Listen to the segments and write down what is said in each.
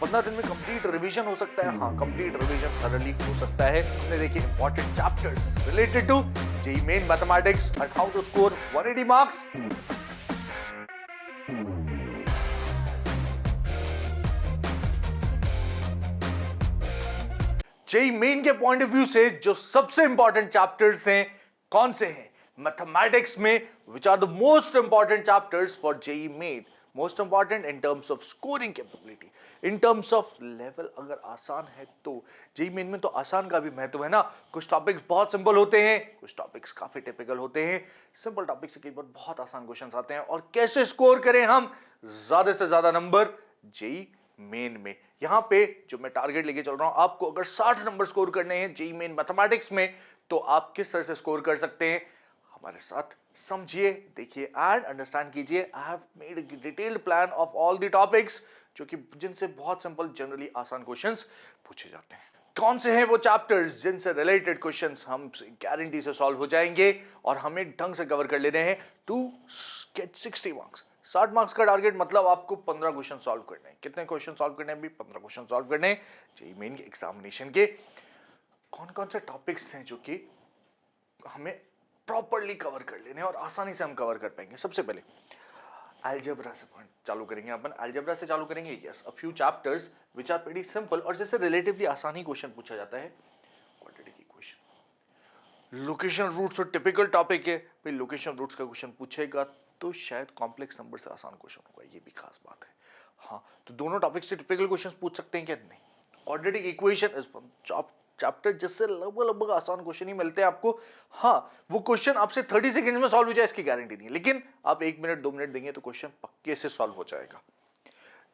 15 दिन में complete revision हो सकता है? हाँ, कंप्लीट रिवीजन थॉरली हो सकता है। हमने देखे important chapters related to JEE Main mathematics and how to score 180 marks. JEE Main के पॉइंट ऑफ व्यू से जो सबसे इंपॉर्टेंट चैप्टर्स हैं कौन से हैं मैथमेटिक्स में, which are the most important chapters for JEE Main, most important in terms of scoring capability, in terms of level. अगर आसान है तो जेईई मेन में तो आसान का भी महत्व है ना। कुछ टॉपिक्स बहुत सिंपल होते हैं, कुछ टॉपिक्स काफी टिपिकल होते हैं। सिंपल टॉपिक से कई बार बहुत आसान क्वेश्चंस आते हैं, और कैसे स्कोर करें हम ज्यादा से ज्यादा नंबर जेईई मेन में। यहां पे जो मैं टारगेट लेके चल रहा हूं, आपको अगर 60 नंबर स्कोर करने हैं जेईई मेन मैथमेटिक्स में, तो आप किस तरह से स्कोर कर सकते हैं हमारे साथ समझिए, देखिए एंड अंडरस्टैंड कीजिए। I have made a detailed plan of all the topics, जो कि जिनसे बहुत सिंपल जनरली आसान क्वेश्चंस पूछे जाते हैं। कौन से हैं वो चैप्टर्स जिनसे रिलेटेड क्वेश्चंस हम गारंटी से सॉल्व हो जाएंगे और हमें ढंग से कवर कर लेने हैं टू गेट 60 मार्क्स। 60 मार्क्स का टारगेट मतलब आपको 15 क्वेश्चन सॉल्व करने हैं। कितने क्वेश्चन सॉल्व करने हैं? भी 15 क्वेश्चन सॉल्व करने हैं जेईई मेन के एग्जामिनेशन के। कौन कौन से टॉपिक्स हैं जो कि हमें प्रॉपर्ली कवर कर लेने और आसानी से हम कवर कर पाएंगे? सबसे पहले अलजेब्रा से चालू करेंगे अपन। अलजेब्रा से चालू करेंगे, yes, a few chapters which are pretty simple और जैसे रिलेटिवली आसानी क्वेश्चन पूछा जाता है। क्वाड्रेटिक इक्वेशन, लोकेशन रूट्स और टिपिकल टॉपिक है भाई, लोकेशन रूट्स का क्वेश्चन पूछेगा तो शायद कॉम्प्लेक्स नंबर से आसान क्वेश्चन होगा, ये भी खास बात है। हाँ, तो दोनों टॉपिक से टिपिकल क्वेश्चन पूछ सकते हैं क्या? नहीं। क्वाड्रेटिक इक्वेशन इज चैप्टर जिससे लगभग आसान क्वेश्चन ही मिलते हैं आपको। हाँ, वो क्वेश्चन आपसे 30 सेकंड में सॉल्व हो जाए इसकी गारंटी नहीं है, लेकिन आप 1 मिनट 2 मिनट देंगे तो क्वेश्चन पक्के से सॉल्व हो जाएगा।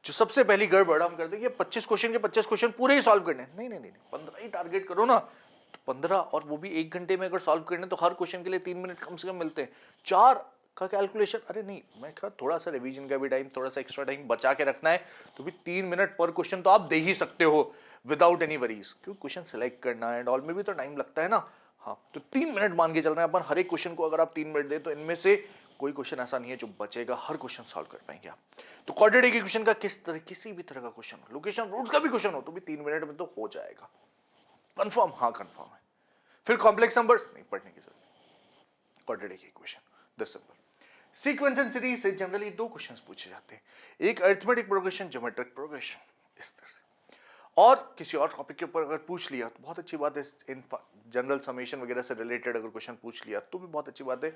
जो सबसे पहली गड़बड़ हम कर देंगे 25 क्वेश्चन के 25 क्वेश्चन पूरे ही सॉल्व करने, नहीं नहीं नहीं, 15 ही टारगेट करो ना। तो 15 और वो भी 1 घंटे में अगर सॉल्व करने तो हर क्वेश्चन के लिए 3 मिनट कम से कम मिलते हैं। 4 का कैलकुलेशन, अरे नहीं, मैं कहा थोड़ा सा रिवीजन का भी टाइम, थोड़ा सा एक्स्ट्रा टाइम बचा के रखना है, तो भी 3 मिनट पर क्वेश्चन तो आप दे ही सकते हो विदाउट एनी वरीज, क्योंकि क्वेश्चन सिलेक्ट करना है ऑल में भी तो टाइम लगता है ना। हाँ, तो 3 मिनट मान के चल रहे हैं अपन। हर एक क्वेश्चन को अगर आप 3 मिनट दे तो इनमें से कोई क्वेश्चन ऐसा नहीं है जो बचेगा, हर क्वेश्चन सॉल्व कर पाएंगे आप। तो क्वाड्रेटिक इक्वेशन का किसी भी तरह का क्वेश्चन हो, लोकेशन रूट्स का भी क्वेश्चन हो, तो भी 3 मिनट में तो हो जाएगा कंफर्म। हाँ कंफर्म है। फिर कॉम्प्लेक्स नंबर्स नहीं पढ़ने की जरूरत, quadratic equation this simple. Sequence and series से जनरली 2 क्वेश्चंस पूछे जाते हैं, एक अरिथमेटिक प्रोग्रेशन, ज्योमेट्रिक प्रोग्रेशन, इस तरह से। और किसी और टॉपिक के ऊपर अगर पूछ लिया तो बहुत अच्छी बात है, इन जनरल समेशन वगैरह से रिलेटेड अगर क्वेश्चन पूछ लिया तो भी बहुत अच्छी बात है।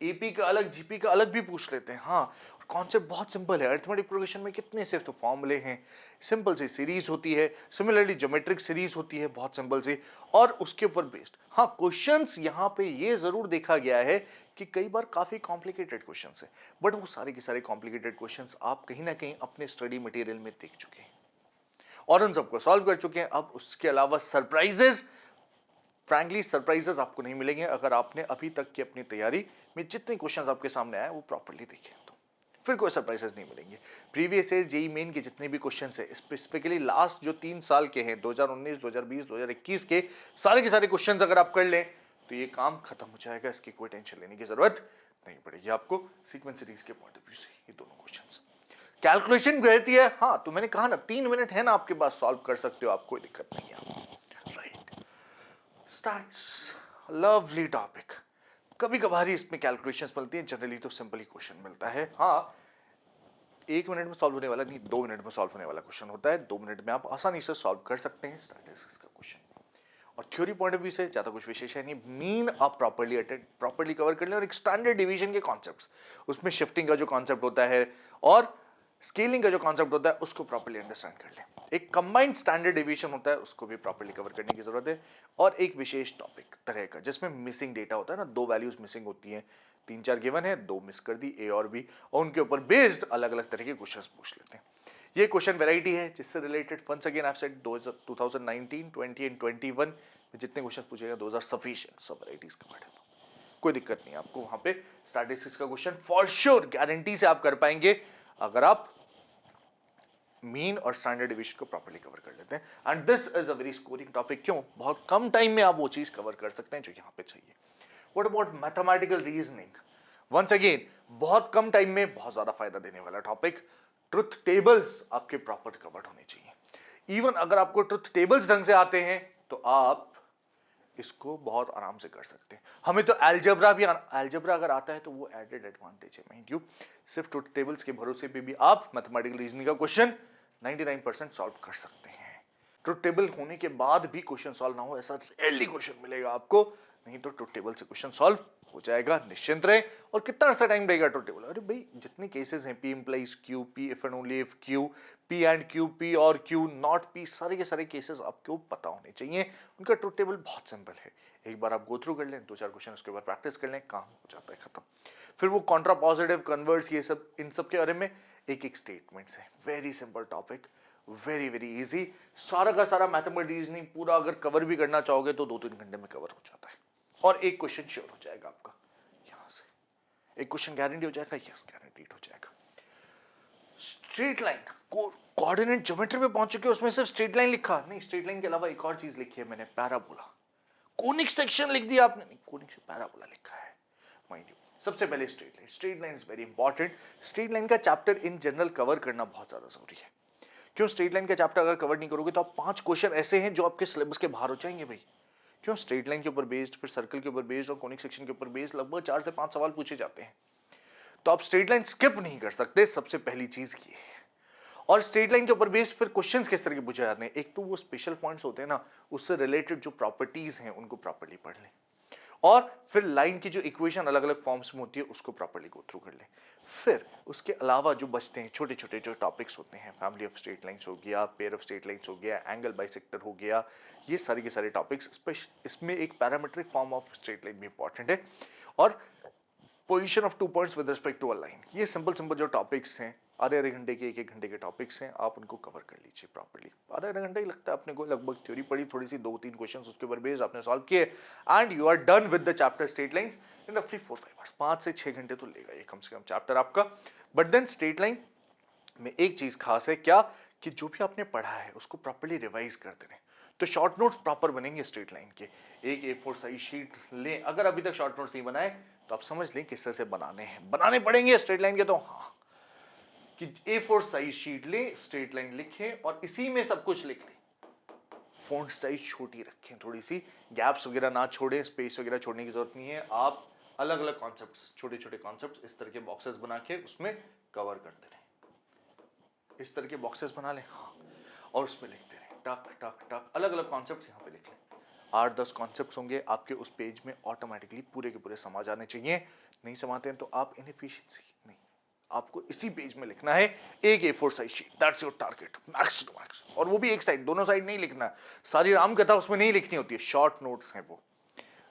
एपी का अलग, जीपी का अलग भी पूछ लेते हैं। हाँ, कॉन्सेप्ट बहुत सिंपल है। अरिथमेटिक प्रोग्रेशन में कितने सिर्फ तो फॉर्मूले हैं, सिंपल सी सीरीज होती है। सिमिलरली ज्योमेट्रिक सीरीज होती है बहुत सिंपल सी, और उसके ऊपर बेस्ड। हाँ, क्वेश्चंस यहाँ पे ये जरूर देखा गया है कि कई बार काफी कॉम्प्लिकेटेड क्वेश्चंस है, बट वो सारे के सारे कॉम्प्लिकेटेड क्वेश्चंस आप कहीं ना कहीं अपने स्टडी मटेरियल में देख चुके हैं और उन सबको सॉल्व कर चुके हैं। अब उसके अलावा सरप्राइजेस, फ्रैंकली सरप्राइजेस आपको नहीं मिलेंगे अगर आपने अभी तक की अपनी तैयारी में जितने क्वेश्चंस आपके सामने आए वो प्रॉपर्ली देखे, तो फिर कोई सरप्राइजेस नहीं मिलेंगे। प्रीवियस ईयर जेईई मेन के जितने भी क्वेश्चंस है, स्पेसिफिकली लास्ट जो 3 साल के हैं, 2019, 2020, 2021 के सारे क्वेश्चंस अगर आप कर लें तो ये काम खत्म हो जाएगा। इसकी कोई टेंशन लेने की जरूरत नहीं पड़ेगी आपको सीक्वेंस सीरीज के पॉइंट ऑफ व्यू से। ये दोनों क्वेश्चंस कैलकुलेशन रहती है। हाँ, तो मैंने कहा ना 3 मिनट है ना आपके पास, सॉल्व कर सकते हो आप, कोई दिक्कत नहीं है। Right, starts lovely topic. कभी कभार ही इसमें कैलकुलेशंस मिलती है, जनरली तो सिंपल ही क्वेश्चन मिलता है। हाँ, 1 मिनट में सॉल्व होने वाला नहीं, 2 मिनट में सॉल्व होने वाला क्वेश्चन होता है। 2 मिनट में आप आसानी से सॉल्व कर सकते हैं स्टैटिस्टिक्स का क्वेश्चन। और थ्योरी पॉइंट ऑफ व्यू से ज्यादा कुछ विशेष है नहीं, मीन आप प्रॉपर्ली कवर कर लें, और एक स्टैंडर्ड डिवीजन के कॉन्सेप्ट्स, उसमें शिफ्टिंग का जो कॉन्सेप्ट होता है और स्केलिंग का जो कॉन्सेप्ट होता है उसको प्रॉपर्ली अंडरस्टैंड कर लें। एक कंबाइंड स्टैंडर्ड डिवीजन होता है, उसको भी प्रॉपर्ली कवर करने की जरूरत है। और एक विशेष टॉपिक तरह का जिसमें मिसिंग डेटा होता है ना, 2 वैल्यूज मिसिंग होती हैं, 3-4 गिवन है, 2 मिस कर दी, ए और बी, और उनके ऊपर बेस्ड अलग अलग तरह के क्वेश्चंस पूछ लेते हैं। ये क्वेश्चन वैरायटी है जिससे related once again I have said 2019, 20 and 21 में जितने क्वेश्चन पूछेगा दोज आर सफिशिएंट, सब वैरायटीज कवर्ड है, कोई दिक्कत नहीं आपको। वहां पे स्टैटिस्टिक्स का क्वेश्चन फॉर श्योर गारंटी से आप कर पाएंगे अगर आप मीन और स्टैंडर्ड डिवीजन को प्रॉपर्ली कवर कर लेते हैं। And this is a very scoring topic. क्यों? बहुत कम टाइम में आप वो चीज कवर कर सकते हैं जो यहां पे चाहिए। What about mathematical reasoning? Once again बहुत कम टाइम में बहुत ज्यादा फायदा देने वाला टॉपिक। ट्रुथ टेबल्स आपके प्रॉपर कवर्ड होने चाहिए। इवन अगर आपको ट्रुथ टेबल्स ढंग से आते हैं तो आप इसको बहुत आराम से कर सकते हैं। हमें तो अलजेब्रा अगर आता है तो वो एडेड एडवांटेज है माइंड यू। सिर्फ ट्रुथ टेबल्स के भरोसे पे भी आप मैथमेटिकल रीजनिंग का क्वेश्चन 99% सॉल्व कर सकते हैं। ट्रुथ टेबल होने के बाद भी क्वेश्चन सॉल्व ना हो ऐसा रेयरली क्वेश्चन मिलेगा आपको, नहीं तो ट्रुथ टेबल से क्वेश्चन सॉल्व हो जाएगा, निश्चिंत रहे। और कितना सा टाइम लगेगा ट्रुथ टेबल? अरे भाई जितने केसेस हैं, P implies Q, P if and only if Q, P and Q, P और Q not P, सारे के सारे केसेस आपको पता होने चाहिए। उनका ट्रुथ टेबल बहुत सिंपल है, एक बार आप गो थ्रू कर लें, 2-4 क्वेश्चन उसके बाद प्रैक्टिस कर लें, काम हो जाता है खत्म। फिर वो कॉन्ट्रा पॉजिटिव, कन्वर्स, ये सब, इन सब के बारे में एक एक स्टेटमेंट्स है। Very simple topic, very very easy. सारा का सारा मैथमेटिकल रीजनिंग पूरा अगर कवर भी करना चाहोगे तो 2-3 घंटे में कवर हो जाता है। और एक क्वेश्चन श्योर हो जाएगा आपका यहां से, एक क्वेश्चन गारंटी हो जाएगा, यस गारंटीड हो जाएगा। स्ट्रेट लाइन कोऑर्डिनेट ज्योमेट्री पे पहुंच चुके हो, उसमें सिर्फ स्ट्रेट लाइन लिखा नहीं, स्ट्रेट लाइन के अलावा एक और चीज लिखी है मैंने, पैराबोला। कोनिक सेक्शन लिख दिया आपने, नहीं, कोनिक से पैराबोला लिखा है माइंड यू। सबसे पहले straight line, straight line is very important. Straight line का चैप्टर इन जनरल कवर करना बहुत ज्यादा जरूरी है। क्यों? स्ट्रेट लाइन का चैप्टर अगर कवर नहीं करोगे तो आप 5 क्वेश्चन ऐसे हैं जो आपके सिलेबस के बाहर हो जाएंगे भाई। क्यों? स्ट्रेट लाइन के ऊपर बेस्ड, फिर सर्कल के ऊपर बेस्ड और कोनिक सेक्शन के ऊपर बेस्ड लगभग 4 से 5 सवाल पूछे जाते हैं, तो आप स्ट्रेट लाइन स्किप नहीं कर सकते, सबसे पहली चीज ये है। और स्ट्रेट लाइन के ऊपर बेस्ड फिर क्वेश्चंस किस तरह के पूछे जाते हैं, एक तो वो स्पेशल पॉइंट्स होते हैं ना, उससे रिलेटेड जो प्रॉपर्टीज हैं उनको प्रॉपर्ली पढ़ लें, और फिर लाइन की जो इक्वेशन अलग अलग फॉर्म्स में होती है उसको प्रॉपर्ली गो थ्रू कर लें। फिर उसके अलावा जो बचते हैं छोटे छोटे जो टॉपिक्स होते हैं, फैमिली ऑफ स्ट्रेट लाइंस हो गया, पेयर ऑफ स्ट्रेट लाइंस हो गया, एंगल बाइसेक्टर हो गया, ये सारे के सारे टॉपिक्स, इसमें एक parametric form of straight line भी इंपॉर्टेंट है, और position of 2 points with respect to a line. ये सिंपल सिंपल जो टॉपिक्स हैं, आधे आधे घंटे के, 1-1 घंटे के टॉपिक्स हैं, आप उनको कवर कर लीजिए प्रॉपर्ली। आधा आधा घंटा ही लगता है अपने को, लगभग थ्योरी पढ़ी, थोड़ी सी 2-3 क्वेश्चंस उसके ऊपर बेस्ड आपने सॉल्व किए, and you are done with the chapter straight lines in रफली 4-5 आवर्स। 5 से 6 घंटे तो लेगा ये कम से कम चैप्टर आपका। बट देन स्ट्रेट लाइन में एक चीज खास है, क्या कि जो भी आपने पढ़ा है उसको प्रॉपर्ली रिवाइज करते रहें, तो शॉर्ट नोट्स प्रॉपर बनेंगे स्ट्रेट लाइन के। एक A4 साइज शीट लें, अगर अभी तक शॉर्ट नोट्स नहीं बनाए तो आप समझ लें किस तरह से बनाने हैं, बनाने पड़ेंगे स्ट्रेट लाइन के, तो हाँ कि A4 साइज शीट लें, स्ट्रेट लाइन लिखें और इसी में सब कुछ लिख लें। फॉन्ट साइज छोटी रखें, थोड़ी सी गैप्स वगैरह ना छोड़ें, स्पेस वगैरह छोड़ने की जरूरत नहीं है। आप अलग अलग कॉन्सेप्ट्स, छोटे छोटे कॉन्सेप्ट्स इस तरह के बॉक्सेस बना के उसमें कवर करते रहें, इस तरह के बॉक्सेस बना लें, हाँ, और उसमें लिखते रहें, टक टक टक, अलग अलग कॉन्सेप्ट्स यहाँ पे लिख लें। 8-10 कॉन्सेप्ट्स होंगे आपके उस पेज में, ऑटोमेटिकली पूरे के पूरे समझ आने चाहिए। नहीं समाते हैं तो आप इनएफिशिएंसी नहीं, आपको इसी पेज में लिखना है, एक A4 size sheet, that's your target, max to max. और वो भी एक साइड, दोनों साइड नहीं लिखना, सारी राम कथा उसमें नहीं लिखनी होती है, शॉर्ट नोट्स हैं वो,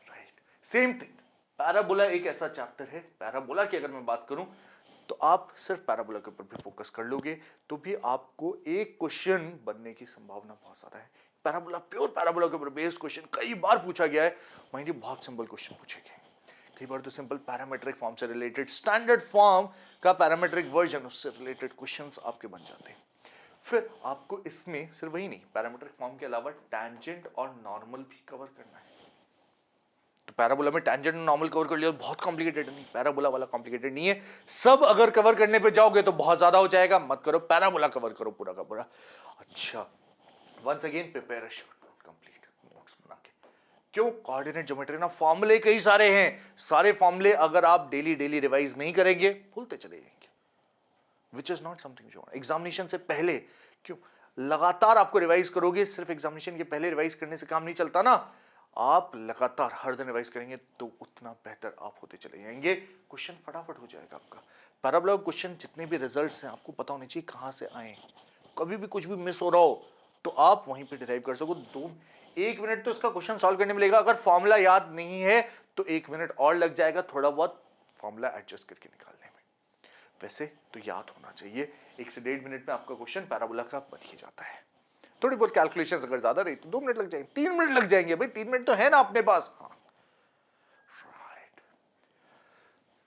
राइट। सेम थिंग, पैराबोला एक ऐसा चैप्टर है, पैराबोला की अगर मैं बात करूं तो आप सिर्फ पैराबोला के ऊपर भी फोकस कर लोगे तो भी आपको एक क्वेश्चन बनने की संभावना बहुत ज्यादा है। पैराबोला, प्योर पैराबोला के ऊपर बेस्ड क्वेश्चन कई बार पूछा गया है, माइंड यू बहुत सिंपल क्वेश्चन पूछे गए, कई बार तो सिंपल पैरामेट्रिक फॉर्म से रिलेटेड, स्टैंडर्ड फॉर्म का पैरामेट्रिक वर्जन, उससे रिलेटेड क्वेश्चंस आपके बन जाते हैं। फिर आपको इसमें सिर्फ वही नहीं, पैरामेट्रिक फॉर्म के अलावा टैंजेंट और नॉर्मल भी कवर करना है। तो पैराबोला में टैंजेंट और नॉर्मल कवर कर लिया तो बहुत कॉम्प्लिकेटेड नहीं, पैराबोला वाला कॉम्प्लिकेटेड नहीं है। सब अगर कवर करने पे जाओगे तो बहुत ज्यादा हो जाएगा, मत करो, पैराबोला कवर करो पूरा का पूरा। अच्छा, once again prepare a short note, complete notes बना के। क्यों? कोऑर्डिनेट ज्योमेट्री ना, फॉर्मूले कई सारे हैं, सारे फॉर्मूले अगर आप डेली डेली रिवाइज नहीं करेंगे भूलते चले जाएंगे, विच इज नॉट समथिंग जो एग्जामिनेशन से पहले। क्यों? लगातार आपको रिवाइज करोगे, सिर्फ एग्जामिनेशन के पहले रिवाइज करने से काम नहीं चलता ना, आप लगातार हर दिन रिवाइज करेंगे तो उतना बेहतर आप होते चले जाएंगे, क्वेश्चन फटाफट हो जाएगा आपका। पैराबोला क्वेश्चन जितने भी रिजल्ट्स हैं आपको पता होने चाहिए कहां से आए, कभी भी कुछ भी मिस हो रहा हो तो आप वहीं पे डिराइव कर सको। 1 मिनट तो इसका क्वेश्चन सॉल्व करने में लगेगा, अगर फॉर्मूला याद नहीं है तो 1 मिनट और लग जाएगा थोड़ा बहुत फॉर्मूला एडजस्ट करके निकालने में। वैसे तो याद होना चाहिए, 1 से 1.5 मिनट में आपका क्वेश्चन पैराबोला का बन ही जाता है। थोड़ी बहुत कैलकुलेशंस अगर ज्यादा रही तो 2 मिनट लग जाएंगे, 3 मिनट लग जाएंगे भाई, 3 मिनट तो है ना अपने पास। हाँ, राइट।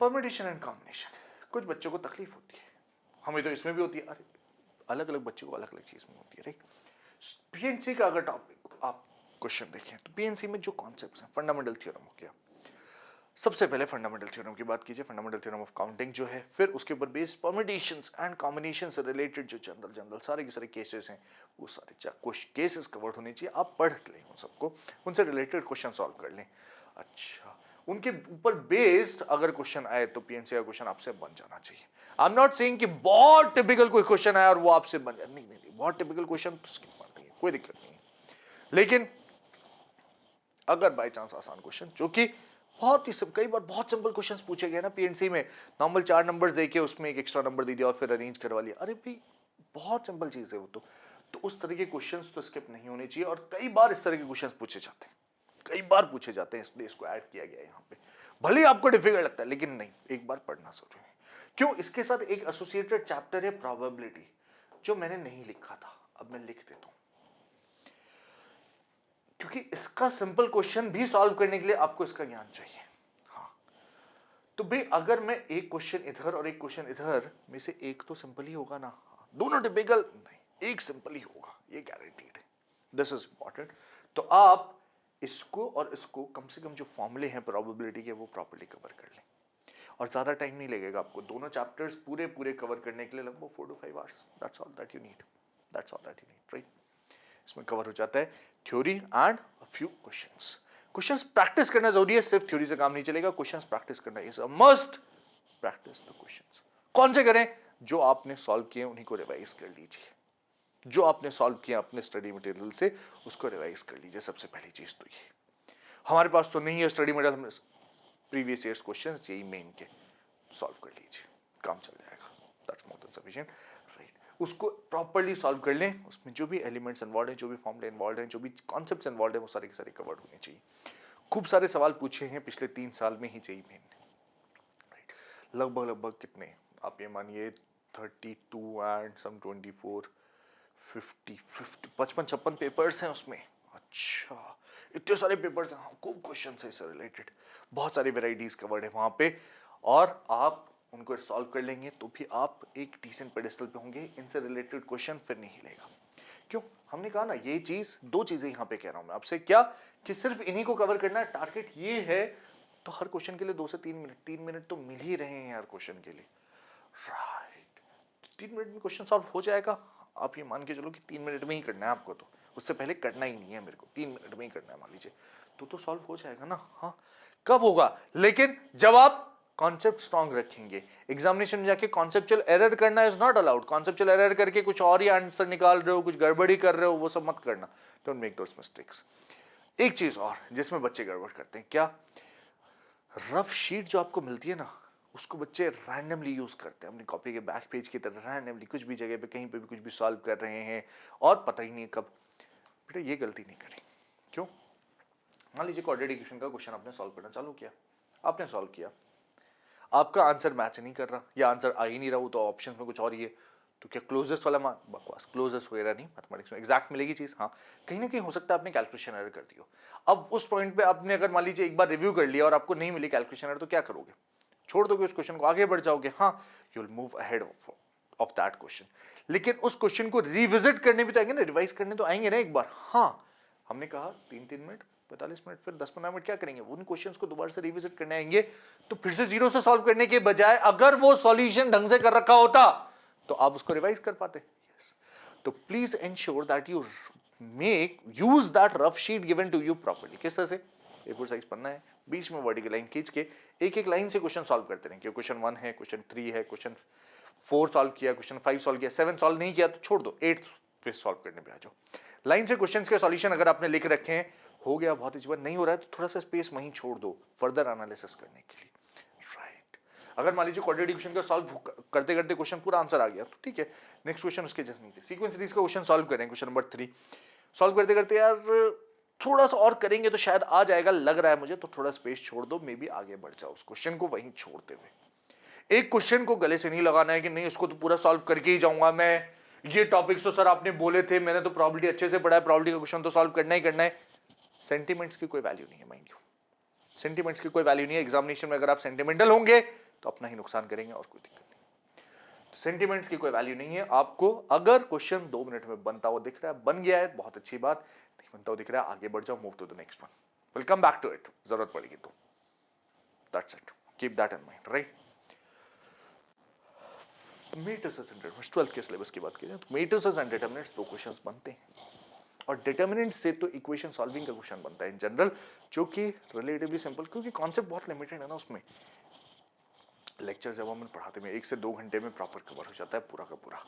परम्यूटेशन एंड कॉम्बिनेशन, कुछ बच्चों को तकलीफ होती है, हमें तो इसमें भी होती है, अरे अलग अलग बच्चों को अलग अलग चीज में होती है, राइट। पीएनसी का अगर टॉपिक आप क्वेश्चन देखें तो पीएनसी में जो कॉन्सेप्ट्स हैं, फंडामेंटल थ्योरम हो गया, सबसे पहले फंडामेंटल थ्योरम की बात कीजिए, फंडामेंटल थ्योरम ऑफ काउंटिंग जो है, फिर उसके ऊपर बेस्ड परम्यूटेशंस एंड कॉम्बिनेशन से रिलेटेड जो जनरल सारे के सारे केसेस हैं, वो सारे कुछ केसेस कवर्ड होने चाहिए, आप पढ़ लें उन सबको, उनसे रिलेटेड क्वेश्चन सॉल्व कर लें। अच्छा, उनके ऊपर बेस्ड अगर क्वेश्चन आए तो पीएनसी का क्वेश्चन आपसे बन जाना चाहिए। आई एम नॉट सेइंग कि बहुत टिपिकल कोई क्वेश्चन आया और वो आपसे बन जाए, नहीं, बहुत टिपिकल क्वेश्चन तो स्किप मार देंगे, कोई दिक्कत नहीं है। लेकिन अगर बाय चांस आसान क्वेश्चन, जो कि बहुत ही कई बार बहुत सिंपल क्वेश्चंस पूछे गए ना पीएनसी में, नॉर्मल 4 नंबर्स देके उसमें एक एक्स्ट्रा नंबर दे दिया और फिर अरेंज करवा लिया, अरे भाई बहुत सिंपल चीज है वो तो उस तरह के क्वेश्चंस तो स्किप नहीं होने चाहिए। और कई बार इस तरह के क्वेश्चंस पूछे जाते हैं, कई बार पूछे जाते हैं, इसलिए इसको ऐड किया गया है यहाँ पे। भले ही आपको डिफिकल्ट लगता है लेकिन नहीं, एक बार पढ़ना जरूरी है। क्यों? इसके साथ एक एसोसिएटेड चैप्टर है प्रोबेबिलिटी, जो मैंने नहीं लिखा था, अब मैं लिख देता हूं, क्योंकि इसका सिंपल क्वेश्चन भी सॉल्व करने के लिए आपको इसका ज्ञान चाहिए। हाँ, तो भाई अगर मैं एक क्वेश्चन इधर और एक क्वेश्चन इधर में से एक तो सिंपल ही होगा ना, दोनों टिपिकल नहीं, एक सिंपल ही होगा, ये गारंटीड है। This is important. तो आप इसको और इसको कम से कम जो फॉर्मूले हैं प्रोबेबिलिटी के वो प्रॉपर्ली कवर कर लें, और ज्यादा टाइम नहीं लगेगा आपको, दोनों चैप्टर्स पूरे कवर करने के लिए लगभग 4 to 5 hours, that's all that you need, that's all that you need, right. इसमें कवर हो जाता है theory and a few questions practice करना जरूरी है, सिर्फ थ्योरी से काम नहीं चलेगा, क्वेश्चंस प्रैक्टिस करना is a must. Practice the questions. कौन से करें? जो आपने सॉल्व किए उन्हीं को रिवाइज कर लीजिए, जो आपने सॉल्व किया अपने स्टडी मटेरियल से उसको रिवाइज कर लीजिए, सबसे पहली चीज तो ये। हमारे पास तो नहीं है स्टडी मटेरियल, हमने previous years questions JEE Main के सॉल्व कर लीजिए, काम चल जाएगा, that's more than sufficient, right. उसको प्रॉपर्ली सॉल्व कर लें, उसमें जो भी एलिमेंट्स इन्वॉल्व हैं, जो भी फॉर्मूले इन्वॉल्व हैं, जो भी कॉन्सेप्ट्स इन्वॉल्व हैं, वो सारे के सारे कवर्ड होने चाहिए। खूब सारे सवाल पूछे हैं पिछले 3 साल में ही जेईई मेन ने, राइट। लगभग कितने आप ये मानिए 32 एंड सम 24 50 55 पेपर्स हैं उसमें। अच्छा, इतने सारे पेपर्स हैं, खूब क्वेश्चन है इससे रिलेटेड, बहुत सारी वेराइटीज कवर्ड है वहां पे, और आप उनको सॉल्व कर लेंगे तो भी आप एक डिसेंट पेडेस्टल पे होंगे। इनसे रिलेटेड क्वेश्चन फिर नहीं लेगा। क्यों? हमने कहा ना, ये चीज, दो चीजें यहां पे कह रहा हूं मैं आपसे, क्या कि सिर्फ इन्हीं को कवर करना है, टारगेट ये है, तो हर क्वेश्चन के लिए 2 से 3 मिनट तो मिल ही रहे हैं यार क्वेश्चन के लिए, राइट। 3 मिनट में क्वेश्चन सॉल्व हो जाएगा, आप ये मान के चलो कि 3 मिनट में ही करना है आपको, तो उससे पहले करना ही नहीं है मेरे को, 3 मिनट में ही करना है मान लीजिए, तो सॉल्व हो जाएगा ना। हाँ, कब होगा? लेकिन जब आप कॉन्सेप्ट स्ट्रांग रखेंगे। एग्जामिनेशन में जाके कॉन्सेप्चुअल एरर करना is not allowed, conceptual error करके कुछ और ही आंसर निकाल रहे हो, कुछ गड़बड़ी कर रहे हो, वो सब मत करना, डोंट मेक दोस मिस्टेक्स। एक चीज और जिसमें बच्चे गड़बड़ करते हैं, क्या? रफ शीट जो आपको मिलती है ना, उसको बच्चे रैंडमली यूज करते हैं अपनी कॉपी के बैक पेज की तरह, रैंडमली कुछ भी जगह पे कहीं पे भी कुछ भी सॉल्व कर रहे हैं और पता ही नहीं कब। बेटा ये गलती नहीं करें। क्यों? मान लीजिए क्वाड्रेटिक इक्वेशन का क्वेश्चन आपने सॉल्व करना चालू किया, आपने सॉल्व किया, आपका आंसर मैच नहीं कर रहा या आंसर आ ही नहीं रहा, वो तो ऑप्शन में कुछ और ही है, तो क्या क्लोजेस्ट वाला बकवास, क्लोजेस्ट वगैरह नहीं, मैथमेटिक्स में एग्जैक्ट मिलेगी चीज। हाँ, कहीं ना कहीं हो सकता है आपने कैलकुलेशन एरर कर दी हो। अब उस पॉइंट पे आपने अगर मान लीजिए एक बार रिव्यू कर लिया और आपको नहीं मिली कैलकुलेशन एरर, तो क्या करोगे? छोड़ दोगे उस क्वेश्चन को, आगे बढ़ जाओगे? हाँ, you will move ahead of that question. लेकिन उस क्वेश्चन को रिविजिट करने भी तो आएंगे ना, रिवाइज करने तो आएंगे ना एक बार। हाँ, हमने कहा 3 मिनट, 45 मिनट, फिर 10-15 मिनट क्या करेंगे? उन क्वेश्चंस को दोबारा से रिविजिट करने आएंगे। तो फिर से जीरो से सॉल्व करने के बजाय अगर वो सॉल्यूशन ढंग से कर रखा होता तो आप उसको रिवाइज कर पाते। yes. तो please ensure that you make use that rough sheet given to you properly. किस तरह से? A4 साइज पन्ना है, बीच में वर्टिकल लाइन खींच के एक एक लाइन से क्वेश्चन सॉल्व करते रहेंगे। क्वेश्चन 1 है, क्वेश्चन 3 है, क्वेश्चन 4 सॉल्व किया, क्वेश्चन 5 सॉल्व किया, 7 सॉल्व नहीं किया तो छोड़ दो, 8 पे सॉल्व करने पे आ जाओ। लाइन से क्वेश्चंस के सॉल्यूशन अगर आपने लिख रखे हैं, हो गया बहुत अच्छी बात, नहीं हो रहा है तो थोड़ा सा स्पेस वहीं छोड़ दो फर्दर एनालिसिस करने के लिए, राइट। अगर मान लीजिए क्वाड्रेटिक इक्वेशन का सॉल्व करते करते क्वेश्चन पूरा आंसर आ गया तो ठीक है, नेक्स्ट क्वेश्चन उसके जस्ट नहीं थे, सीक्वेंस सीरीज का क्वेश्चन सॉल्व करें, क्वेश्चन नंबर 3 सॉल्व करते करते यार थोड़ा सा और करेंगे तो शायद आ जाएगा, लग रहा है मुझे, तो थोड़ा स्पेस छोड़ दो, मे बी आगे बढ़ जाओ उस क्वेश्चन को वहीं छोड़ते हुए। एक क्वेश्चन को गले से नहीं लगाना है कि नहीं इसको तो पूरा सॉल्व करके ही जाऊंगा मैं, ये टॉपिक्स तो सर आपने बोले थे, मैंने तो प्रॉबिलिटी अच्छे से पढ़ा है, प्रॉबिलिटी का क्वेश्चन तो सॉल्व करना ही करना है। सेंटिमेंट्स की कोई वैल्यू नहीं है माइंड यू, सेंटिमेंट्स की कोई वैल्यू नहीं है। एग्जामिनेशन में अगर आप सेंटिमेंटल होंगे तो अपना ही नुकसान करेंगे और कोई दिक्कत नहीं। तो सेंटिमेंट्स की कोई वैल्यू नहीं है। आपको अगर क्वेश्चन 2 मिनट में बनता हुआ दिख रहा है, बन गया है, बहुत अच्छी बात, नहीं बनता हुआ दिख रहा है, आगे बढ़ जाओ, move to the next one, will come back to it, जरूरत पड़ेगी तो। That's it, keep that in mind, right. Matrices and determinants, 12th के सिलेबस की बात करें तो मेट्रिसेस एंड डिटरमिनेंट्स दो क्वेश्चंस बनते हैं, और डिटरमिनेंट्स से तो इक्वेशन सॉल्विंग का क्वेश्चन बनता है इन जनरल, जो कि रिलेटिवली सिंपल, क्योंकि कॉन्सेप्ट बहुत लिमिटेड है ना उसमें। लेक्चर जब हम पढ़ाते हैं 1 से 2 घंटे में प्रॉपर कवर हो जाता है पूरा का पूरा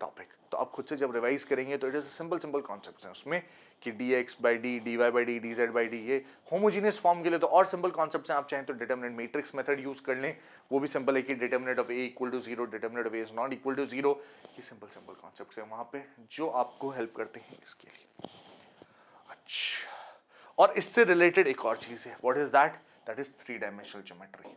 टॉपिक, तो आप खुद से जब रिवाइज करेंगे तो इट इज सिंपल कॉन्सेप्ट्स हैं उसमें कि dx by d, dy by d, dz by d, ये होमोजीनियस फॉर्म के लिए तो और सिंपल कॉन्सेप्ट्स हैं। आप चाहें तो डिटरमिनेंट मैट्रिक्स मेथड यूज कर लें, वो भी सिंपल है कि determinant of a equal to 0, determinant of a is not equal to 0, ये सिंपल कॉन्सेप्ट्स हैं वहां पे जो आपको हेल्प करते हैं इसके लिए। अच्छा, और इससे रिलेटेड एक और चीज है, what is that? That is 3 dimensional geometry.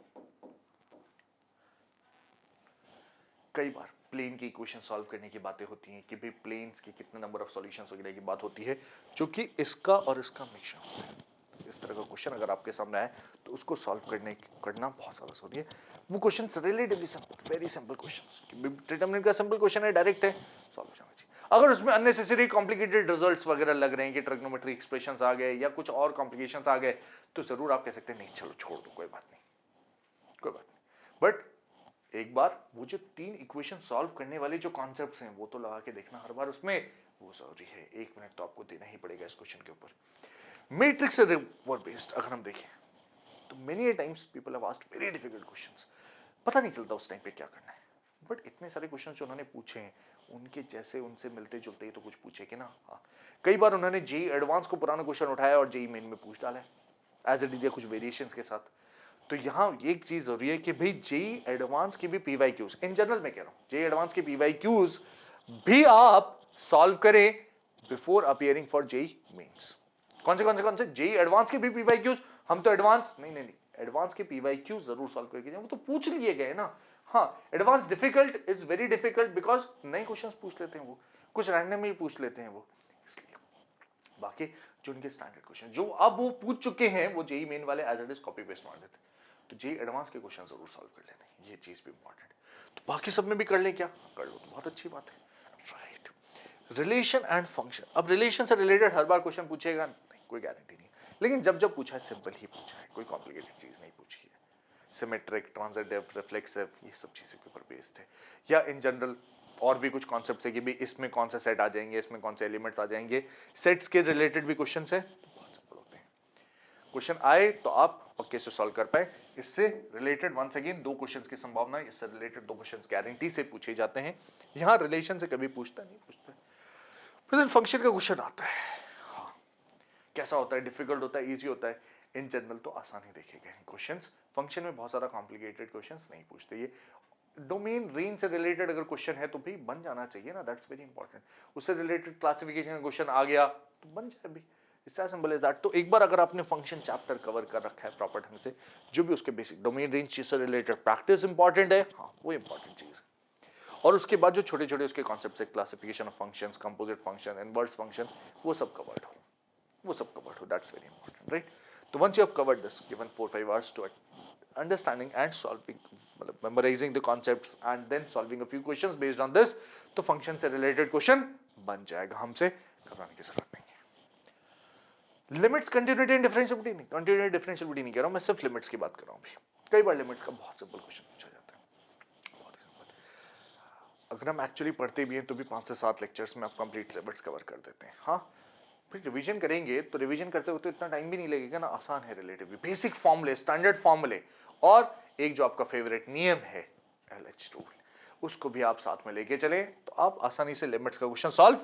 कई बार प्लेन की इक्वेशन सॉल्व करने की बातें होती हैं कि भाई प्लेन्स के कितने नंबर ऑफ सॉल्यूशंस वगैरह की बात होती है, जो कि इसका और इसका मिक्सचर होता है। इस तरह का क्वेश्चन अगर आपके सामने आए तो उसको सॉल्व करना बहुत ज़्यादा जरूरी है। वो question relatively simple, very simple question, determinant का सिंपल क्वेश्चन है, डायरेक्ट है, सॉल्व हो जाना चाहिए। अगर उसमें अननेसेसरी कॉम्प्लिकेटेड रिजल्ट्स वगैरह लग रहे हैं कि ट्रिग्नोमेट्री एक्सप्रेशंस आ गए या कुछ और कॉम्प्लिकेशंस आ गए, तो जरूर आप कह सकते हैं नहीं चलो छोड़ दो, कोई बात नहीं, कोई बात नहीं। बट एक बार वो जो 3 इक्वेशन सॉल्व करने वाले जो कॉन्सेप्ट्स हैं वो तो लगा के देखना हर बार उसमें, वो जरूरी है। 1 मिनट तो आपको देना ही पड़ेगा इस क्वेश्चन के ऊपर। मैट्रिक्स से रिवर्स बेस्ड अगर हम देखें तो many times people have asked very difficult questions, पता नहीं चलता उस टाइम पे क्या करना है। बट इतने सारे क्वेश्चंस जो उन्होंने पूछे हैं उनके जैसे उनसे मिलते जुलते ही तो कुछ पूछे कि ना। हाँ, कई बार उन्होंने जेई एडवांस को पुराना क्वेश्चन उठाया और जेई मेन में पूछ डाला है एज इट इज, कुछ वेरिएशंस के साथ। तो यहाँ एक चीज जरूरी है कि भाई जेई एडवांस की भी पीवाईक्यूज, इन जनरल मैं कह रहा हूँ जेई एडवांस की पीवाईक्यूज भी आप सॉल्व करें before appearing for JEE Mains. कौन से जेई एडवांस के भी पीवाईक्यूज, हम तो एडवांस नहीं, एडवांस के पीवाईक्यूज जरूर सॉल्व करके जाए, वो तो पूछ लिए गए ना। हाँ, advance difficult is very difficult because नए क्वेश्चंस पूछ लेते हैं, वो कुछ रैंडम ही पूछ लेते हैं वो, इसलिए। बाकी जो उनके स्टैंडर्ड क्वेश्चन जो अब वो पूछ चुके हैं वो जेई मेन वाले as it is copy paste मार देते, तो जेई एडवांस के क्वेश्चन जरूर सॉल्व कर लेना, ये चीज भी इंपॉर्टेंट है। तो बाकी सब में भी कर लें क्या? कर लो तो बहुत अच्छी बात है, राइट। रिलेशन एंड फंक्शन, अब रिलेशन से रिलेटेड हर बार क्वेश्चन पूछेगा नहीं, कोई गारंटी नहीं, लेकिन जब जब पूछा है सिंपल ही पूछा है, कोई कॉम्प्लिकेटेड चीज नहीं पूछी है। सिमेट्रिक, ट्रांजिटिव, रिफ्लेक्सिव, ये सब चीजों के ऊपर बेस्ड है, या इन जनरल और भी कुछ कॉन्सेप्ट्स है कि भी इसमें कौन सा सेट आ जाएंगे, इसमें कौन से एलिमेंट्स आ जाएंगे, सेट्स के रिलेटेड भी क्वेश्चंस है, तो बहुत सिंपल होते हैं। क्वेश्चन आए तो आप पक्के से सॉल्व कर पाए। इससे रिलेटेड वंस अगेन 2 क्वेश्चंस की संभावना, इससे रिलेटेड 2 क्वेश्चंस गारंटी से पूछे जाते हैं। यहां रिलेशन से कभी पूछता नहीं, पूछता फिर फंक्शन का क्वेश्चन आता है। हाँ, कैसा होता है? डिफिकल्ट होता है, इजी होता है? इन जनरल तो आसान ही देखे गए क्वेश्चंस। फंक्शन में बहुत सारा कॉम्प्लिकेटेड क्वेश्चंस नहीं पूछते। ये डोमेन रेंज से रिलेटेड अगर क्वेश्चन है तो भी बन जाना चाहिए ना, दैट्स वेरी इंपॉर्टेंट। उससे रिलेटेड क्लासिफिकेशन का क्वेश्चन आ गया तो बन जाए भी, it's as simple as that. तो एक बार अगर आपने फंक्शन चैप्टर कवर कर रखा है प्रॉपर ढंग से, जो भी उसके बेसिक डोमेन रेंज चीज से रिलेटेड प्रैक्टिस इंपॉर्टेंट है, हाँ वो इंपॉर्टेंट चीज है। और उसके बाद जो छोटे छोटे उसके कॉन्सेप्ट्स है, classification of functions, composite function, inverse function, वो सब कवर्ड हो, वो सब कवर्ड हो, दैट्स वेरी इंपॉर्टेंट, राइट। तो once you have covered this, given 4-5 hours to understanding and solving, मतलब memorising the concepts and then solving a few questions based on this, तो function से रिलेटेड क्वेश्चन बन जाएगा, हमसे घबराने की जरूरत नहीं है। लिमिट्स, कंटिन्यूटी एंड डिफरेंशियबिलिटी नहीं, कंटिन्यूटी डिफरेंशियबिलिटी नहीं कह रहा हूं मैं, सिर्फ लिमिट्स की बात कर रहा हूं। भी कई बार लिमिट्स का बहुत सिंपल क्वेश्चन पूछा जाता है, बहुत ही सिंपल। अगर हम एक्चुअली पढ़ते भी हैं तो भी 5 से 7 लेक्चर्स में आप कंप्लीट लिमिट्स कवर कर देते हैं। हाँ, फिर रिवीजन करेंगे तो रिवीजन करते वक्त तो इतना टाइम भी नहीं लगेगा ना, आसान है रिलेटिवली। बेसिक फॉर्मूले, स्टैंडर्ड फॉर्मूले, और एक जो आपका फेवरेट नियम है एलएच रूल, उसको भी आप साथ में लेके चले तो आप आसानी से लिमिट्स का क्वेश्चन सॉल्व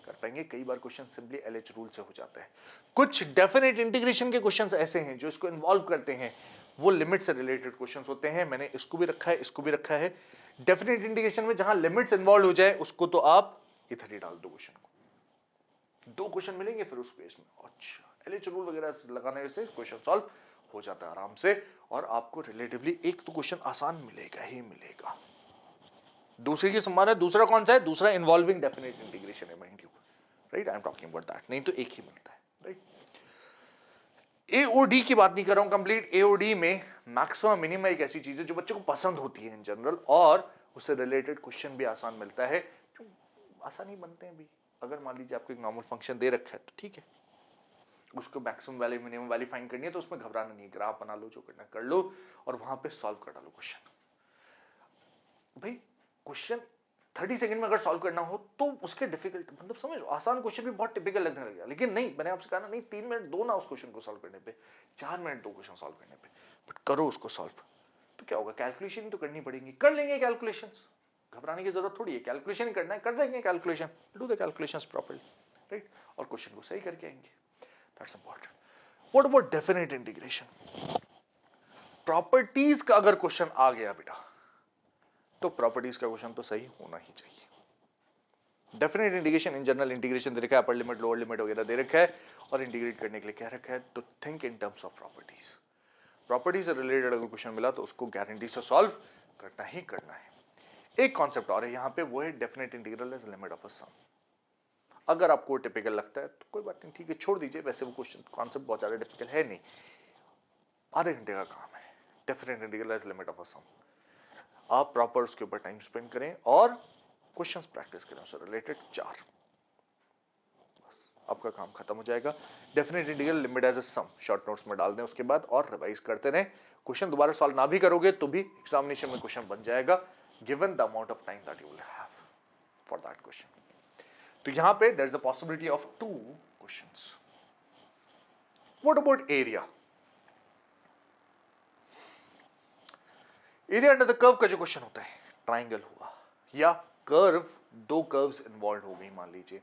कर पाएंगे। कई बार क्वेश्चन सिंपली एलएच रूल से हो जाता है। कुछ डेफिनेट इंटीग्रेशन के क्वेश्चंस ऐसे हैं जो इसको इन्वॉल्व करते हैं, वो लिमिट से रिलेटेड क्वेश्चंस होते हैं। मैंने इसको भी रखा है, इसको भी रखा है। डेफिनेट इंटीग्रेशन में जहां लिमिट्स इन्वॉल्व हो जाए उसको तो आप इधर ही डाल दो, क्वेश्चन को 2 क्वेश्चन मिलेंगे फिर उस केस में। अच्छा, एलएच रूल वगैरह लगाने से क्वेश्चन सॉल्व हो जाता है आराम से, और आपको रिलेटिवली एक तो क्वेश्चन आसान मिलेगा ही मिलेगा। दूसरे की संभावना, दूसरा कौन सा है? दूसरा इन्वॉल्विंग डेफिनेट इंटीग्रेशन है, mind you, right. I am talking about that. नहीं तो एक ही मिलता है, राइट। एओडी की बात नहीं कर रहा हूं कंप्लीट। एओडी में मैक्सिमम मिनिमम एक ऐसी चीज है जो बच्चों को पसंद होती है इन जनरल, और उससे रिलेटेड क्वेश्चन भी आसान मिलता है, जो आसान ही बनते हैं भी। अगर मान लीजिए आपको एक नॉर्मल फंक्शन दे रखा है तो ठीक है, उसको maximum value minimum value find करनी है, तो उसमें घबराना नहीं है, ग्राफ बना लो, जो करना कर लो और वहां पे सॉल्व कर डालो क्वेश्चन। भाई क्वेश्चन 30 सेकंड में अगर सॉल्व करना हो तो उसके डिफिकल्ट मतलब समझ, आसान क्वेश्चन भी बहुत टिपिकल लगने लग गया, लेकिन नहीं, मैंने आपसे कहा ना, नहीं 3 मिनट दो ना उस क्वेश्चन को सॉल्व करने पे, 4 मिनट दो क्वेश्चन सॉल्व करने पे, बट करो उसको सॉल्व। तो क्या होगा, कैलकुलेशन तो करनी पड़ेगी, कर लेंगे कैलकुलेशंस, घबराने की जरूरत थोड़ी है, कैलकुलेशन करना है, कर देंगे calculation, do the calculations properly, right, और क्वेश्चन को सही करके आएंगे, that's important. What about definite integration? Properties का अगर क्वेश्चन आ गया बेटा, तो प्रॉपर्टीज का क्वेश्चन तो सही होना ही चाहिए। Definite integration, in general integration दे रखा है, अपर लिमिट लोअर लिमिट वगैरह दे रखा है, और इंटीग्रेट करने के लिए क्या रखा है, तो think in terms of properties. Property से रिलेटेड अगर क्वेश्चन मिला तो उसको गारंटी से सॉल्व करना ही करना है। एक कॉन्सेप्ट और है यहाँ पे, वो है definite integral as limit of a sum. अगर आपको टिपिकल लगता है तो कोई बात नहीं, ठीक है, छोड़ दीजिए, वैसे वो क्वेश्चन कॉन्सेप्ट बहुत ज्यादा टिपिकल है नहीं, आधे घंटे का काम है, definite integral as limit of a sum. आप प्रॉपर उसके ऊपर टाइम स्पेंड करें और क्वेश्चंस प्रैक्टिस करें उससे रिलेटेड 4, बस आपका काम खत्म हो जाएगा। Definite integral limit as a sum short notes में डाल दें उसके बाद, और रिवाइज करते रहें। क्वेश्चन दोबारा सॉल्व ना भी करोगे तो भी एग्जामिनेशन में क्वेश्चन बन जाएगा, given the amount of time that you will have for that question. तो यहां पे there is a possibility of 2 questions. What about area? Area under the curve का जो क्वेश्चन होता है, ट्राइंगल हुआ या कर्व, दो कर्व्स इन्वॉल्व हो गई मान लीजिए,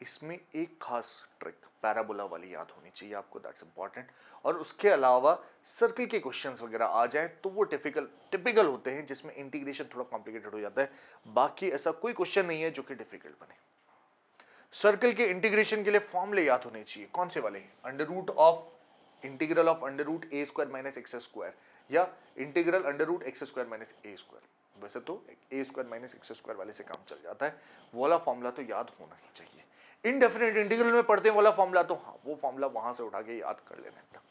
इसमें एक खास ट्रिक पैराबोला वाली याद होनी चाहिए आपको, दैट्स इंपॉर्टेंट। और उसके अलावा सर्कल के क्वेश्चंस वगैरह आ जाए तो वो टिपिकल होते हैं, जिसमें इंटीग्रेशन थोड़ा कॉम्प्लिकेटेड हो जाता है, बाकी ऐसा कोई क्वेश्चन नहीं है जो कि डिफिकल्ट बने। सर्कल के इंटीग्रेशन के लिए फॉर्मूले याद होने चाहिए, कौन से वाले, under root of integral of under root a square minus x square, या integral under root x square minus a square. वैसे तो a square minus x square वाले से काम चल जाता है, वो वाला फॉर्मूला तो याद होना ही चाहिए। इनडेफिनेट इंटीग्रल में पढ़ते हैं वाला फॉर्मूला, तो हाँ वो फॉर्मूला वहां से उठा के याद कर लेना।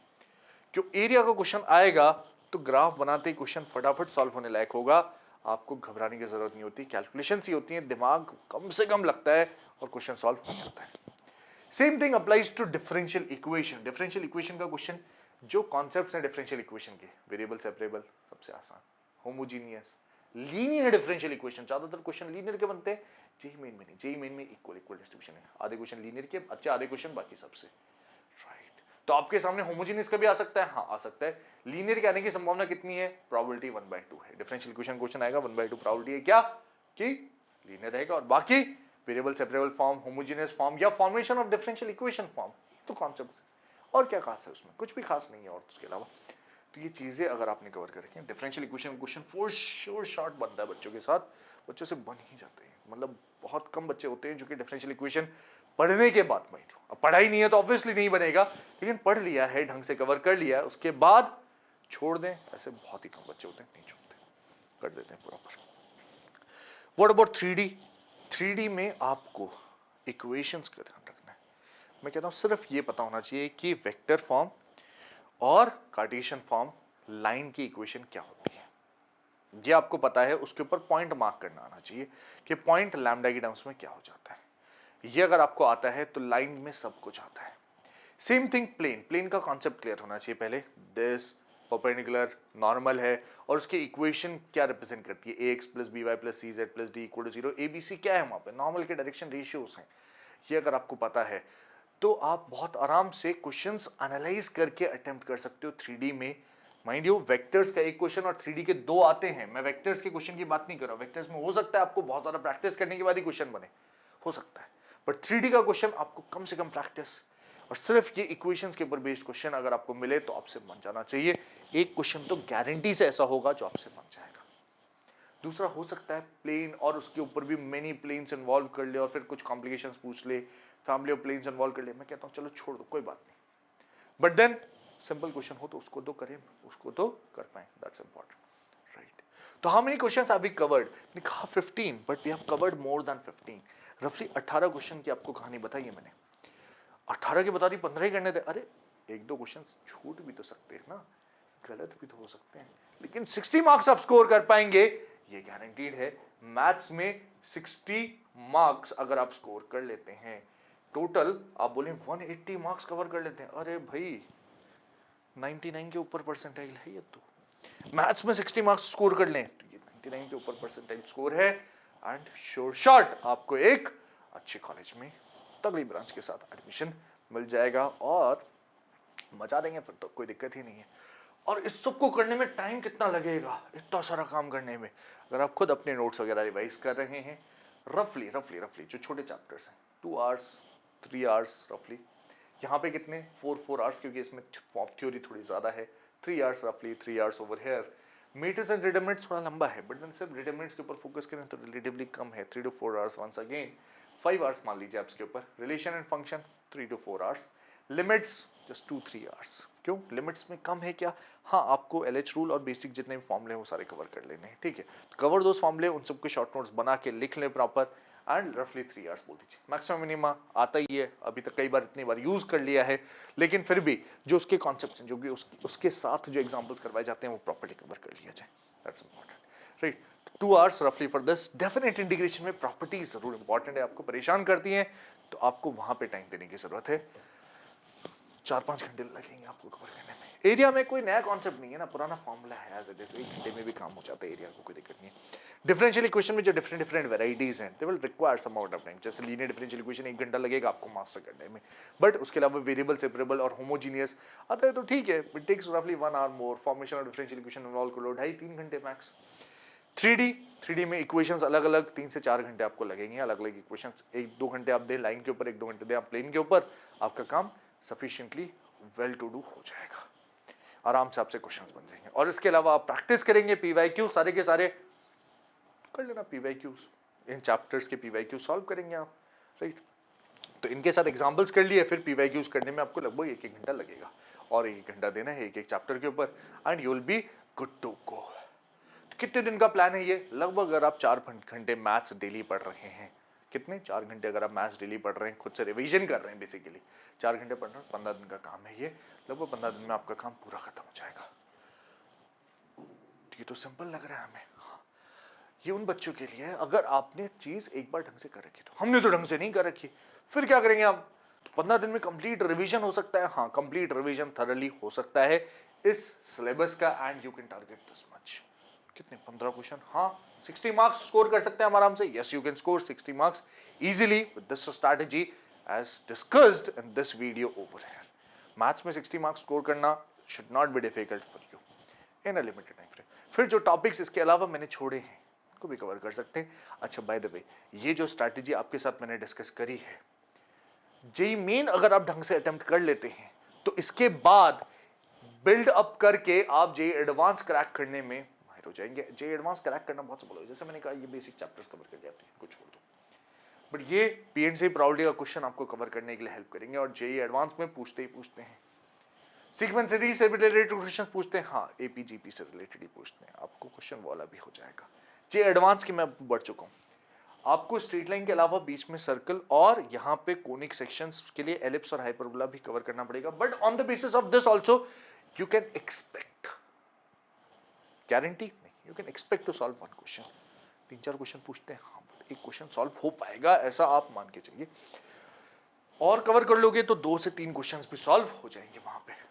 क्यों एरिया का क्वेश्चन आएगा तो ग्राफ बनाते ही क्वेश्चन फटाफट सॉल्व होने लायक होगा, आपको घबराने की जरूरत नहीं होती, कैलकुलेशन ही होती है, दिमाग कम से कम लगता है और क्वेश्चन सॉल्व हो जाता है। Same thing applies to differential equation. Differential equation का क्वेश्चन, जो कॉन्सेप्ट्स हैं डिफरेंशियल इक्वेशन के, वेरिएबल सेपरेबल सबसे आसान, होमोजीनियस, लीनियर डिफरेंशियल इक्वेशन, ज्यादातर क्वेश्चन लीनियर के बनते हैं, जेईई मेन में नहीं, जेईई मेन में इक्वल डिस्ट्रीब्यूशन है, आधे क्वेश्चन लीनियर के, अच्छे आधे क्वेश्चन बाकी सबसे, राइट। तो आपके सामने होमोजीनियस का भी आ सकता है, हाँ आ सकता है, लीनियर के आने की संभावना कितनी है, प्रोबेबिलिटी 1/2 है। डिफरेंशियल इक्वेशन क्वेश्चन आएगा 1/2 प्रोबेबिलिटी है क्या कि लीनियर रहेगा, और बाकी variable separable form, homogeneous form या formation of differential equation form, तो कॉन्सेप्ट, और क्या खास है उसमें, कुछ भी खास नहीं है और उसके अलावा। तो ये चीजें अगर आपने कवर कर रखी हैं, differential equation question for sure short बनता है बच्चों के साथ, बच्चों से बन ही जाते हैं, मतलब बहुत कम बच्चे होते हैं जो कि डिफरेंशियल इक्वेशन पढ़ने के बाद, माइंड, अब पढ़ाई नहीं है तो ऑब्वियसली नहीं बनेगा, लेकिन पढ़ लिया है, ढंग से कवर कर लिया है, उसके बाद छोड़ दें, ऐसे बहुत ही कम बच्चे होते हैं, नहीं छोड़ते, कर देते हैं proper. What about 3D? 3D में आपको इक्वेशंस का ध्यान रखना है। मैं कहता हूं सिर्फ ये पता होना चाहिए कि वेक्टर फॉर्म और कार्टेशियन फॉर्म लाइन की इक्वेशन क्या होती है, ये आपको पता है, उसके ऊपर पॉइंट मार्क करना आना चाहिए कि पॉइंट लैम्डा की टर्म्स में क्या हो जाता है। ये अगर आपको आता है तो लाइन में सब कुछ आता है। सेम थिंग प्लेन, प्लेन का कॉन्सेप्ट क्लियर होना चाहिए पहले, दिस परपेंडिकुलर नॉर्मल है और उसकी इक्वेशन क्या रिप्रेजेंट करती है, ax plus b y plus c z plus d equal to 0, ABC क्या है वहां पे, नॉर्मल के डायरेक्शन रेशियोज हैं। ये अगर आपको पता है तो आप बहुत आराम से क्वेश्चंस एनालाइज करके अटेम्प्ट कर सकते हो 3D में। माइंड यू, वेक्टर्स का एक क्वेश्चन और 3D के 2 आते हैं, मैं वेक्टर्स के क्वेश्चन की बात नहीं कर रहा हूं, वेक्टर्स में हो सकता है आपको बहुत ज्यादा प्रैक्टिस करने के बाद ही क्वेश्चन बने, हो सकता है, बट 3D का क्वेश्चन आपको कम से कम प्रैक्टिस और सिर्फ ये इक्वेशंस के ऊपर बेस्ड क्वेश्चन अगर आपको मिले तो आपसे बन जाना चाहिए। एक क्वेश्चन तो गारंटी से ऐसा होगा जो आपसे बन जाएगा। दूसरा हो सकता है प्लेन और उसके ऊपर भी मेनी प्लेन्स इन्वॉल्व कर ले और फिर कुछ कॉम्प्लिकेशंस पूछ ले, फैमिली ऑफ प्लेन्स इन्वॉल्व कर ले, मैं कहता हूं चलो छोड़ दो, कोई बात नहीं, बट देन सिंपल क्वेश्चन हो तो उसको तो करें, उसको तो कर पाए, दैट्स इंपॉर्टेंट, राइट। तो how many questions have we covered? मैंने कहा 15, but we have covered more than 15, रफली 18 क्वेश्चन की आपको कहानी बताई है मैंने, 18 की बता दी, 15 ही करने थे, अरे एक दो क्वेश्चन छूट भी तो सकते हैं ना, गलत भी तो हो सकते हैं, लेकिन 60 मार्क्स आप स्कोर कर पाएंगे ये गारंटीड है। मैथ्स में 60 मार्क्स अगर आप स्कोर कर लेते हैं टोटल आप बोले 180 मार्क्स कवर कर लेते हैं, अरे भाई 99 के ऊपर परसेंटाइल है ये तो। मैथ्स में 60 मार्क्स स्कोर कर लें तो ये 99 के ऊपर परसेंटाइल स्कोर है, एंड श्योर शॉट आपको एक अच्छे कॉलेज में तगड़ी ब्रांच के साथ एडमिशन मिल जाएगा और मजा देंगे, फिर तो कोई दिक्कत ही नहीं है। और इस सब को करने में टाइम कितना लगेगा, इतना सारा काम करने में? अगर आप खुद अपने नोट्स वगैरह रिवाइज कर रहे हैं, रफली जो छोटे चैप्टर्स हैं 2 आवर्स 3 आवर्स रफली, यहाँ पे कितने 4 आवर्स, क्योंकि इसमें थ्योरी थोड़ी ज़्यादा है, 3 आवर्स रफली, 3 hours over here. Matrices and determinants थोड़ा लंबा है, बट देन सिर्फ डिटरमिनेंट्स के ऊपर फोकस करें तो रिलेटिवली कम है, 3 to 4 hours once again. 5 hours मान लीजिए आप इसके ऊपर। Relation and function 3 to 4 hours. Limits just 2-3 hours. क्यों लिमिट्स में कम है क्या? हाँ, आपको LH रूल और बेसिक जितने भी फॉर्मूले हैं वो सारे कवर कर लेने हैं, ठीक है। तो कवर दोस फॉर्मूले, उन सबके शॉर्ट नोट्स बना के लिख लें प्रॉपर, एंड रफली 3 आवर्स बोल दीजिए। मैक्सिमम मिनिमा आता ही है, अभी तक कई बार इतनी बार यूज कर लिया है, लेकिन फिर भी जो उसके कॉन्सेप्ट्स हैं, जो कि उसके साथ जो एग्जांपल्स करवाए जाते हैं वो प्रॉपर्ली कवर कर लिया जाए, दैट्स इंपॉर्टेंट, राइट। 2 आवर्स रफली फॉर दिस। डेफिनेट इंटीग्रेशन में प्रॉपर्टीज जरूर इंपॉर्टेंट है, आपको परेशान करती हैं, तो आपको वहां पे टाइम देने की जरूरत है। 4-5 घंटे लगेंगे आपको कवर करने में। एरिया में कोई नया कॉन्सेप्ट नहीं है ना, पुराना फॉर्मूला है, एज इट इज 1 घंटे में भी काम हो जाता है, एरिया को कोई दिक्कत नहीं है। डिफरेंशियल इक्वेशन में जो डिफरेंट वेराइटीज हैं, they will require some amount of time. जैसे लीनियर डिफरेंशियल इक्वेशन 1 घंटा लगेगा आपको मास्टर करने में, बट उसके अलावा वेरिएबल, सेपरेबल और होमोजीनियस आता है तो ठीक है, इट टेक्स रफली 1 आवर मोर। फॉर्मेशन और डिफरेंशियल इक्वेशन इन्वॉल्व करो 2.5-3 घंटे मैक्स। 3D में इक्वेशंस अलग अलग 3 से 4 घंटे आपको लगेंगे, अलग अलग इक्वेशंस। 1-2 घंटे आप दें लाइन के ऊपर, 1-2 घंटे दें आप प्लेन के ऊपर, आपका काम सफिशिएंटली वेल टू डू हो जाएगा, आराम से आपसे क्वेश्चंस बन जाएंगे। और इसके अलावा आप प्रैक्टिस करेंगे PYQ, सारे के सारे कर लेना PYQs, इन चैप्टर्स के PYQ सॉल्व करेंगे आप, राइट। तो इनके साथ एग्जांपल्स कर लिए, फिर PYQs करने में आपको लगभग 1-1 घंटा लगेगा, और 1 घंटा देना है एक चैप्टर के ऊपर, and you will be good to go. कितने दिन का प्लान है ये? लगभग अगर आप 4 घंटे मैथ्स डेली पढ़ रहे हैं, कितने 4 घंटे अगर आप मैथ्स डेली पढ़ रहे हैं, खुद से रिवीजन कर रहे हैं, बेसिकली 4 घंटे पढ़ रहे हैं, 15 दिन का काम है ये। लगभग 15 दिन में आपका काम पूरा खत्म हो जाएगा। ये तो सिंपल लग रहा है हमें। हाँ, ये उन बच्चों के लिए है अगर आपने चीज एक बार ढंग से कर रखी। तो हमने तो ढंग से नहीं कर रखी, फिर क्या करेंगे हम? तो 15 दिन में कंप्लीट रिवीजन हो सकता है। हाँ, कंप्लीट रिवीजन थरली हो सकता है इस सिलेबस का, and you can target this much. कितने 15 क्वेश्चन, हाँ 60 मार्क्स स्कोर कर सकते हैं हम आराम से। Yes, you can score 60 marks easily with this strategy as discussed in this video over here. Maths में 60 मार्क्स स्कोर करना should not be difficult for you in a limited time frame. फिर जो टॉपिक्स इसके अलावा मैंने छोड़े हैं को भी कवर कर सकते हैं। अच्छा, बाय द वे, ये जो स्ट्रैटेजी आपके साथ मैंने डिस्कस करी है, जेईई मेन अगर आप ढंग से अटेम्प्ट कर लेते हैं तो इसके बाद बिल्ड अप करके आप जेईई एडवांस क्रैक करने में माहिर हो जाएंगे। जेईई एडवांस क्रैक करना बहुत सिंपल है, जैसे मैंने कहा ये बेसिक चैप्टर्स कवर कर दिया, कुछ छोड़ दो, बट ये पीएनसी प्राउडली का क्वेश्चन आपको कवर करने के लिए हेल्प करेंगे। और जेईई एडवांस में पूछते ही पूछते हैं, सीक्वेंसरी से रिलेटेड क्वेश्चन पूछते हैं, हाँ एपीजीपी से रिलेटेड ही पूछते हैं, आपको क्वेश्चन वाला भी हो जाएगा। जेईई एडवांस की मैं बढ़ चुका हूँ, आपको स्ट्रेट लाइन के अलावा बीच में सर्कल और यहाँ पे कोनिक सेक्शंस के लिए एलिप्स और हाइपरबोला भी कवर करना पड़ेगा। But on the basis of this also you can expect, guarantee नहीं, you can expect to solve one question. 3-4 question पूछते हैं, हाँ बट एक क्वेश्चन सॉल्व हो पाएगा, ऐसा आप मान के चलिए। और कवर कर लोगे तो 2 से 3 क्वेश्चन भी सॉल्व हो जाएंगे वहां पे।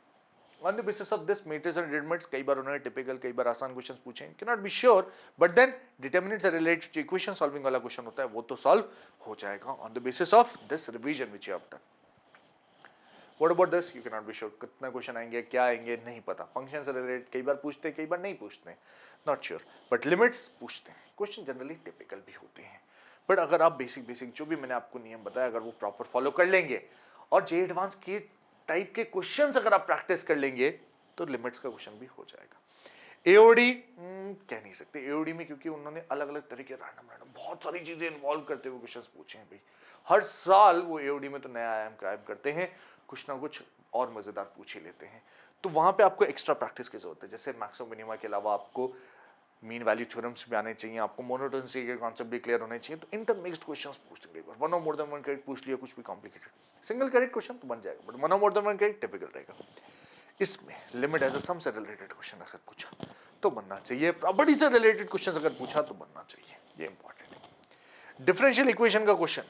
On the basis of this matrix and determinants, कई बार उन्होंने टिपिकल, कई बार आसान क्वेश्चंस पूछे, cannot be sure, but then determinants are related to equation solving वाला क्वेश्चन होता है, वो तो सॉल्व हो जाएगा on the basis of this revision which you have done. What about this? You cannot be sure, कितने question आएंगे, क्या आएंगे, नहीं पता। फंक्शन से रिलेटेड कई बार पूछते हैं, कई बार नहीं पूछते हैं, नॉट श्योर, बट लिमिट्स पूछते हैं। क्वेश्चन जनरली टिपिकल भी होते हैं, बट अगर आप बेसिक जो भी मैंने आपको नियम बताया अगर वो प्रॉपर फॉलो कर लेंगे और जेईई एडवांस के टाइप के क्वेश्चंस अगर आप प्रैक्टिस कर लेंगे तो लिमिट्स का क्वेश्चन भी हो जाएगा। एओडी कह नहीं सकते एओडी में, क्योंकि उन्होंने अलग अलग तरह के रैंडम बहुत सारी चीजें इन्वॉल्व करते हुए क्वेश्चंस पूछे हैं भाई। हर साल वो एओडी में तो नया आयाम कायम करते हैं, कुछ ना कुछ और मजेदार पूछ ही लेते हैं, तो वहां पे आपको एक्स्ट्रा प्रैक्टिस की जरूरत है। जैसे मैक्सिमम मिनिमा के अलावा आपको मीन वैल्यू थ्योरम्स भी आने चाहिए, आपको मोनोटोनिसिटी के कॉन्सेप्ट भी क्लियर होने चाहिए। तो इंटरमिक्स्ड क्वेश्चंस पूछते हैं, वन और मोर देन वन करेक्ट पूछ लिया, कुछ भी कॉम्प्लिकेटेड सिंगल करेक्ट क्वेश्चन तो बन जाएगा, बट वन और more than one correct typical रहेगा। इसमें लिमिट एज अ सम से रिलेटेड क्वेश्चन अगर पूछा तो बनना चाहिए, प्रॉपर्टी से रिलेटेड क्वेश्चन अगर पूछा तो बनना चाहिए, ये इंपॉर्टेंट है। डिफरेंशियल इक्वेशन का क्वेश्चन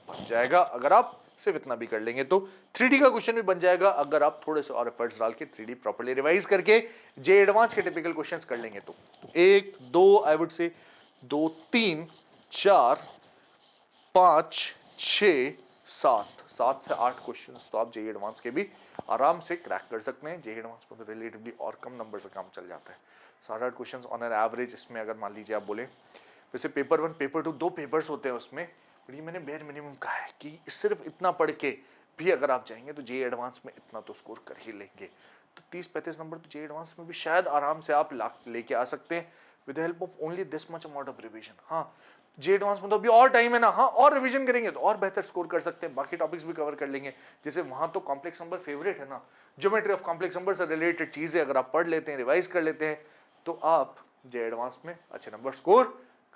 बन जाएगा अगर आप सिर्फ इतना भी कर लेंगे। तो 3D का क्वेश्चन भी बन जाएगा अगर आप थोड़े से और एफर्ट्स डाल के 3D प्रॉपर्ली रिवाइज करके जे एडवांस के टिपिकल क्वेश्चंस कर लेंगे। तो 1 2 आई वुड से 2 3 4 5 6 7 से 8 क्वेश्चंस तो आप जे एडवांस के भी आराम से क्रैक कर सकते हैं। जे एडवांस में तो रिलेटिवली और कम नंबर से काम चल जाता है। 7-8 क्वेश्चंस ऑन एन एवरेज इसमें अगर मान लीजिए आप बोले, वैसे पेपर 1 पेपर 2 दो पेपर्स होते हैं उसमें, ये मैंने बेयर मिनिमम कहा है कि सिर्फ इतना पढ़ के भी अगर आप जाएंगे तो जे एडवांस में इतना तो स्कोर कर ही लेंगे। तो 30-35 नंबर तो जे एडवांस में भी शायद आराम से आप लेके आ सकते हैं with help of only this much amount of revision. हाँ, जे एडवांस में तो अभी और टाइम है ना, हाँ और रिवीजन करेंगे तो और बेहतर स्कोर कर सकते हैं, बाकी टॉपिक्स भी कवर कर लेंगे। जैसे वहां तो कॉम्प्लेक्स नंबर फेवरेट है ना, ज्योमेट्री ऑफ कॉम्प्लेक्स नंबर से रिलेटेड चीजें अगर आप पढ़ लेते हैं, रिवाइज कर लेते हैं तो आप जे एडवांस में अच्छे नंबर स्कोर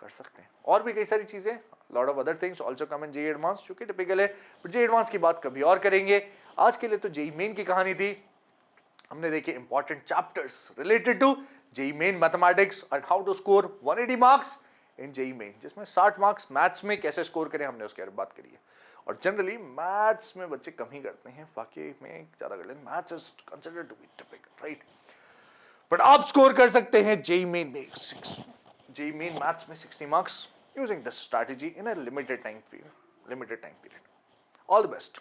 कर सकते हैं। और भी कई सारी चीजें, lot of other things also come in J advance, जो कि टिपिकल है, बट जे एडवांस की बात कभी और करेंगे। आज के लिए तो जेई मेन की कहानी थी, हमने देखे important chapters related to JEE Main mathematics and how to score 180 marks in JEE Main, जिसमें 60 मार्क्स मैथ्स में कैसे स्कोर करें हमने उसके बारे में बात करी है। और जनरली मैथ्स में बच्चे कम ही करते हैं, बाकी में ज्यादा कर लेते हैं। Maths is considered to be typical, right, but आप स्कोर कर सकते हैं जेई मेन में जेई मेन मैथ्स में 60 marks using this strategy in a limited time period. All the best.